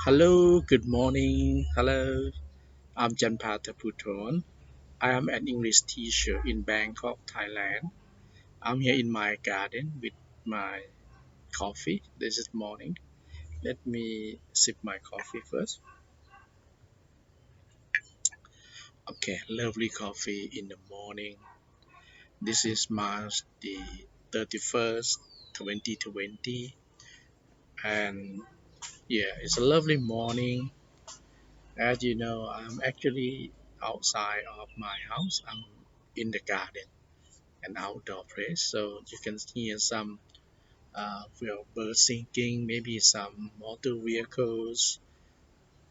Hello, good morning. Hello, I'm Janpata Putron. I am an English teacher in Bangkok, Thailand. I'm here in my garden with my coffee. This is morning. Let me sip my coffee first. Okay, lovely coffee in the morning. This is March the 31st, 2020. And yeah, it's a lovely morning. As you know, I'm actually outside of my house. I'm in the garden. An outdoor place, so you can hear some birds singing, maybe some motor vehicles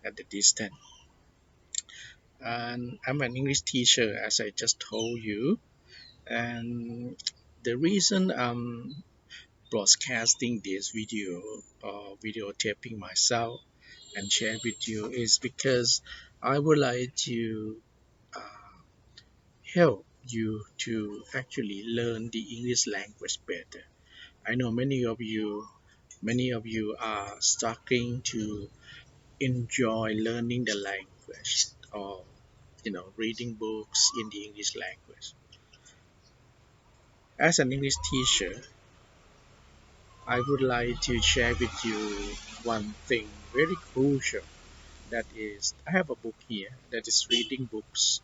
at the distance. And I'm an English teacher, as I just told you. And the reason I'm broadcasting this video or videotaping myself and share with you is because I would like to uh, help you to actually learn the English language better. I know many of you are struggling to enjoy learning the language or reading books in the English language. As an English teacher, I would like to share with you one thing very crucial. That is, I have a book here that is reading books,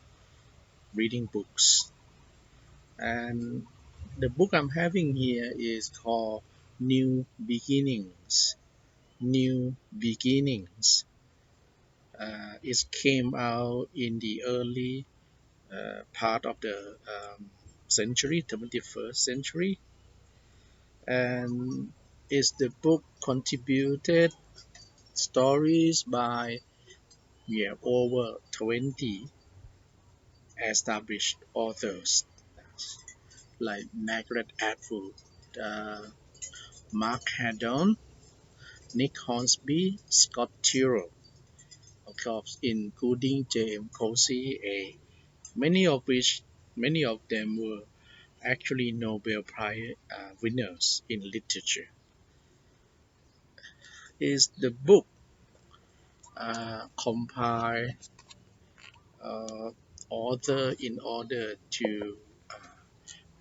and the book I'm having here is called New Beginnings. New Beginnings. It came out in the early part of the century, 21st century, and is the book contributed stories by over 20 established authors like Margaret Atwood, uh, Mark Haddon, Nick Hornsby, Scott Turow, of course, including James Cozy A. Many of them were actually Nobel Prize winners in literature. Is the book compiled uh, author in order to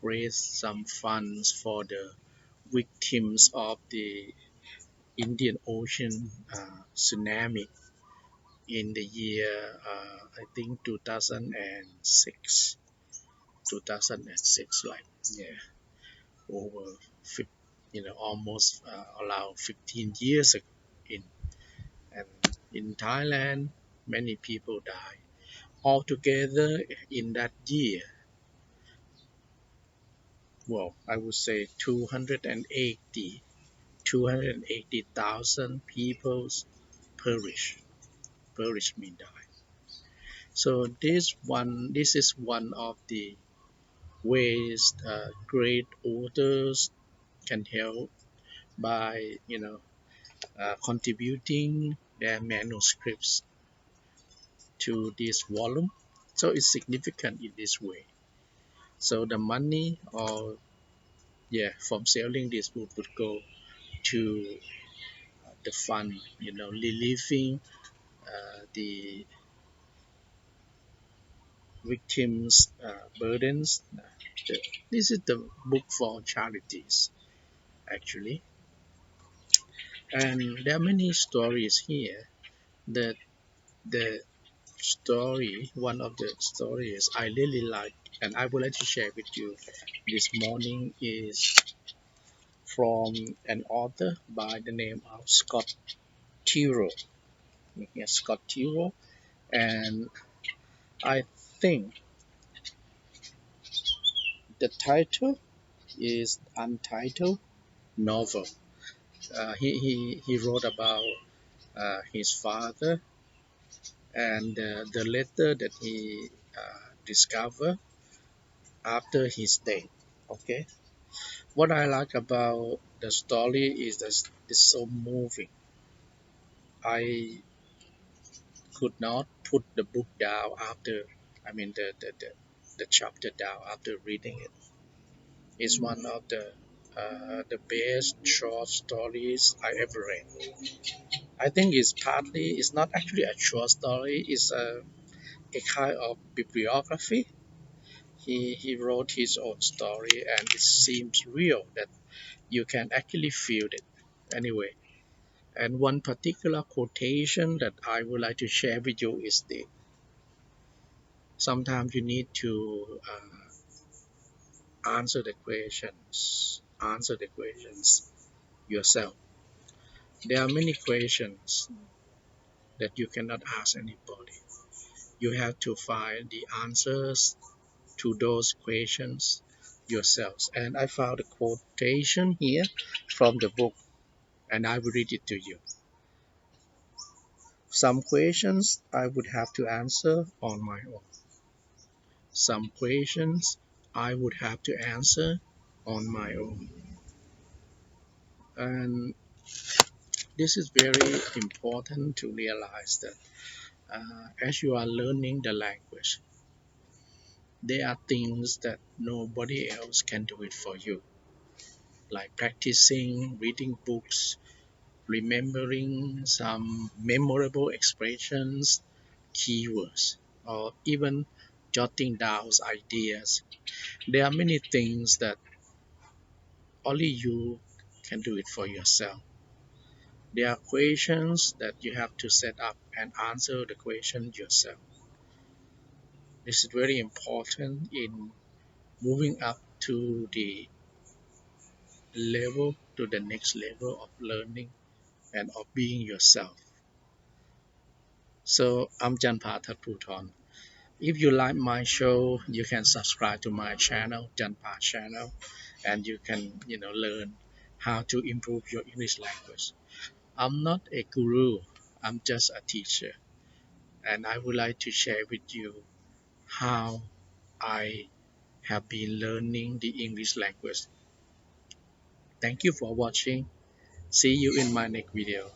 raise some funds for the victims of the Indian Ocean tsunami in the year I think 2006. 2006, like yeah, over almost around 15 years ago. In and in Thailand, many people died. Altogether, in that year, well, I would say 280,000 people perished. Perished means died. So this is one of the ways great authors can help by contributing their manuscripts to this volume. So it's significant in this way. So the money or from selling this book would go to the fund, relieving the victims' burdens. This is the book for charities, actually, and there are many stories here. That the one of the stories I really like, and I would like to share with you this morning, is from an author by the name of Scott Turow. Yes, Scott Turow, and I think the title is Untitled Novel. He wrote about his father and the letter that he discovered after his death. Okay, what I like about the story is that it's so moving. I could not put the book down after, I mean, the chapter down after reading it. It's one of the best short stories I ever read. I think it's partly, it's not actually a short story, it's a kind of bibliography. He wrote his own story and it seems real that you can actually feel it anyway. And one particular quotation that I would like to share with you is the sometimes you need to answer the questions yourself. There are many questions that you cannot ask anybody. You have to find the answers to those questions yourselves. And I found a quotation here from the book, and I will read it to you. Some questions I would have to answer on my own. Some questions I would have to answer on my own. And this is very important to realize that as you are learning the language, there are things that nobody else can do it for you, like practicing reading books, remembering some memorable expressions, keywords, or even jotting down ideas. There are many things that only you can do it for yourself. There are questions that you have to set up and answer the question yourself. This is very important in moving up to the next level of learning and of being yourself. So I'm Janpa Thatputhon. If you like my show, you can subscribe to my channel, Janpa channel, and you can learn how to improve your English language. I'm not a guru, I'm just a teacher, and I would like to share with you how I have been learning the English language. Thank you for watching. See you in my next video.